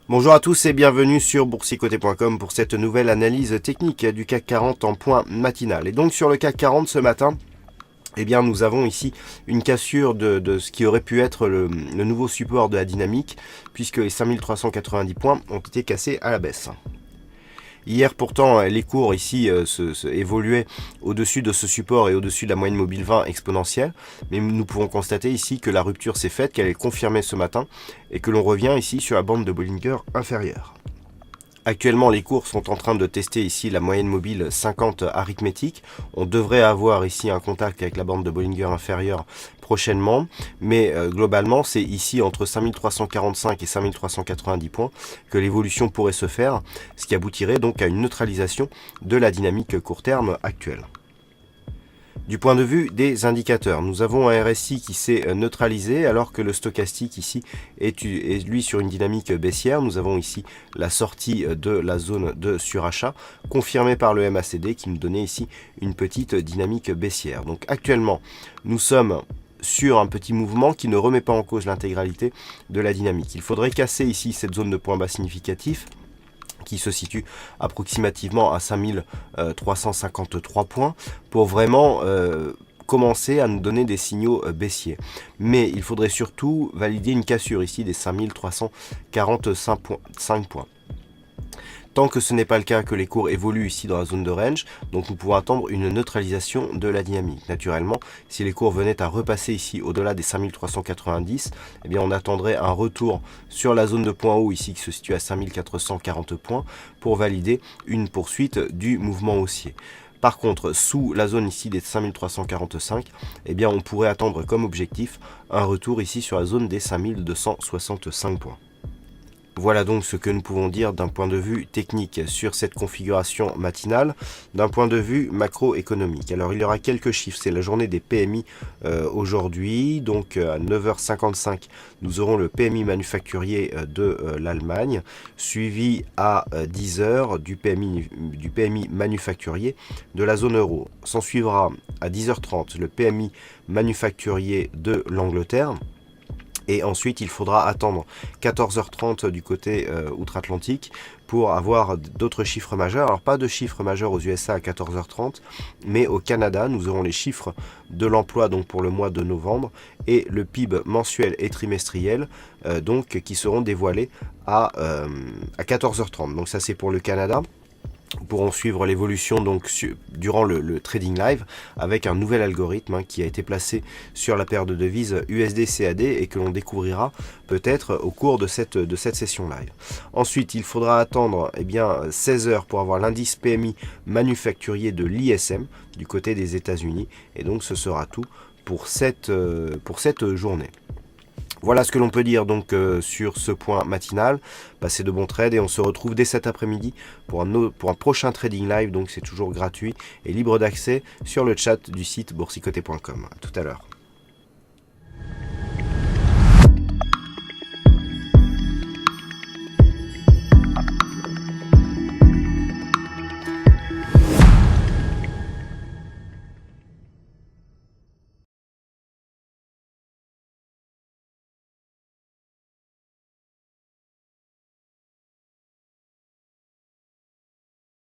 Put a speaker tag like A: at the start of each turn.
A: Bonjour à tous et bienvenue sur boursicoté.com pour cette nouvelle analyse technique du CAC 40 en point matinal. Et donc sur le CAC 40 ce matin, nous avons ici une cassure de ce qui aurait pu être le nouveau support de la dynamique, puisque les 5390 points ont été cassés à la baisse. Hier pourtant, les cours ici évoluaient au-dessus de ce support et au-dessus de la moyenne mobile 20 exponentielle, mais nous pouvons constater ici que la rupture s'est faite, qu'elle est confirmée ce matin, et que l'on revient ici sur la bande de Bollinger inférieure. Actuellement, les cours sont en train de tester ici la moyenne mobile 50 arithmétique. On devrait avoir ici un contact avec la bande de Bollinger inférieure prochainement, mais globalement, c'est ici entre 5345 et 5390 points que l'évolution pourrait se faire, ce qui aboutirait donc à une neutralisation de la dynamique court terme actuelle. Du point de vue des indicateurs, nous avons un RSI qui s'est neutralisé alors que le stochastique ici est lui sur une dynamique baissière. Nous avons ici la sortie de la zone de surachat confirmée par le MACD qui nous donnait ici une petite dynamique baissière. Donc actuellement, nous sommes sur un petit mouvement qui ne remet pas en cause l'intégralité de la dynamique. Il faudrait casser ici cette zone de point bas significatif qui se situe approximativement à 5353 points pour vraiment commencer à nous donner des signaux baissiers. Mais il faudrait surtout valider une cassure ici des 5345 points. Tant que ce n'est pas le cas, que les cours évoluent ici dans la zone de range, donc nous pouvons attendre une neutralisation de la dynamique. Naturellement, si les cours venaient à repasser ici au-delà des 5390, eh bien on attendrait un retour sur la zone de point haut ici qui se situe à 5440 points pour valider une poursuite du mouvement haussier. Par contre, sous la zone ici des 5345, eh bien on pourrait attendre comme objectif un retour ici sur la zone des 5265 points. Voilà donc ce que nous pouvons dire d'un point de vue technique sur cette configuration matinale, d'un point de vue macroéconomique. Alors il y aura quelques chiffres, c'est la journée des PMI aujourd'hui, donc à 9h55 nous aurons le PMI manufacturier de l'Allemagne, suivi à 10h du PMI manufacturier de la zone euro. S'en suivra à 10h30 le PMI manufacturier de l'Angleterre. Et ensuite, il faudra attendre 14h30 du côté outre-Atlantique pour avoir d'autres chiffres majeurs. Alors, pas de chiffres majeurs aux USA à 14h30, mais au Canada, nous aurons les chiffres de l'emploi donc pour le mois de novembre et le PIB mensuel et trimestriel donc qui seront dévoilés à 14h30. Donc ça, c'est pour le Canada. Nous pourrons suivre l'évolution donc durant le trading live avec un nouvel algorithme qui a été placé sur la paire de devises USD-CAD et que l'on découvrira peut-être au cours de cette session live. Ensuite, il faudra attendre 16 heures pour avoir l'indice PMI manufacturier de l'ISM du côté des États-Unis et donc ce sera tout pour cette journée. Voilà ce que l'on peut dire donc sur ce point matinal. Passez de bons trades et on se retrouve dès cet après-midi pour un prochain trading live. Donc c'est toujours gratuit et libre d'accès sur le chat du site boursicoté.com. À tout à l'heure.